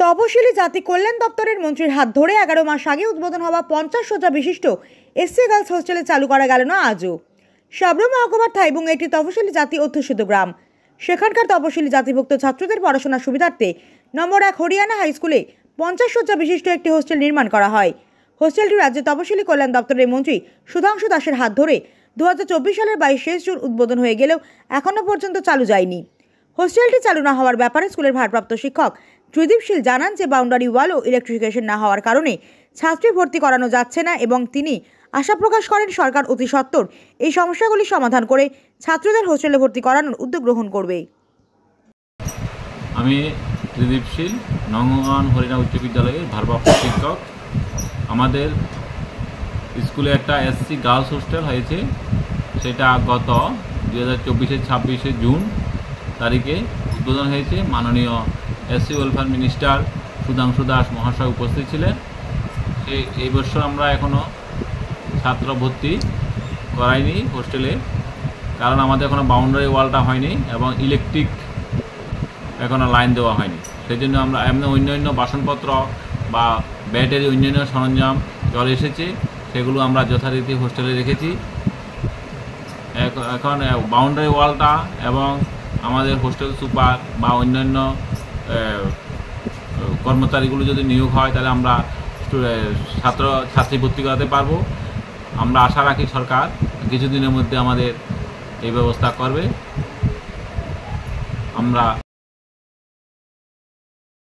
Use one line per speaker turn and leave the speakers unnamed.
তপশিলি জাতি কল্যাণ দপ্তরের মন্ত্রীর হাত ধরে 11 মাস আগে উদ্বোধন হওয়া 50 শয্যা বিশিষ্ট এসসি গার্লস হোস্টেলে চালু করা গেল না আজও। সাবরুম মহকুমার থাইবুং একটি তপশিলি জাতি অধ্যুষিত গ্রাম। সেখানকার তপশিলি জাতিভুক্ত ছাত্রদের পড়াশোনার সুবিধার্থে নম্বর 1 হরিয়ানা হাই স্কুলে 50 শয্যা বিশিষ্ট একটি হোস্টেল নির্মাণ করা হয়। হোস্টেলটি রাজ্যের তপশিলি কল্যাণ দপ্তরের মন্ত্রী সুধাংশু দাসের হাত ধরে 2024 সালের 22 জুন উদ্বোধন হয়ে গেলেও এখনও পর্যন্ত চালু যায়নি। হোস্টেলটি চালু না হওয়ার ব্যাপারে স্কুলের ভারপ্রাপ্ত শিক্ষক ত্রিদীপ শীল জানান যে বাউন্ডারি ওয়াল ও ইলেকট্রিফিকেশন না হওয়ার কারণে ছাত্রী ভর্তি করানো যাচ্ছে না এবং তিনি আশা প্রকাশ করেন সরকার অতি সত্বর এই সমস্যাগুলি সমাধান করে ছাত্রদের হোস্টেলে ভর্তি করানোর উদ্যোগ গ্রহণ করবে।
আমি ত্রিদীপ শীল, নঙ্গন হরিয়ানা উচ্চ বিদ্যালয়ের ভারপ্রাপ্ত শিক্ষক। আমাদের স্কুলে একটা এসসি গার্লস হোস্টেল হয়েছে, সেটা গত 2024-26 জুন তারিখে উদ্বোধন হয়েছে। মাননীয় SC welfare minister Sudhanshu Das মহাশয় উপস্থিত ছিলেন। এই বছর আমরা এখনও ছাত্র ভর্তি করাইনি হোস্টেলে, কারণ আমাদের এখনও বাউন্ডারি ওয়ালটা হয়নি এবং ইলেকট্রিক এখনও লাইন দেওয়া হয়নি। সেই জন্য আমরা এমনি অন্যান্য বাসনপত্র বা ব্যাটারি অন্যান্য সরঞ্জাম চলে এসেছে, সেগুলো আমরা যথারীতি হোস্টেলে রেখেছি। এখন বাউন্ডারি ওয়ালটা এবং আমাদের হোস্টেল সুপার বা অন্যান্য কর্মচারীগুলো যদি নিয়োগ হয় তাহলে আমরা ছাত্রী ভর্তি করাতে পারবো। আমরা আশা রাখি সরকার কিছুদিনের মধ্যে আমাদের এই ব্যবস্থা করবে। আমরা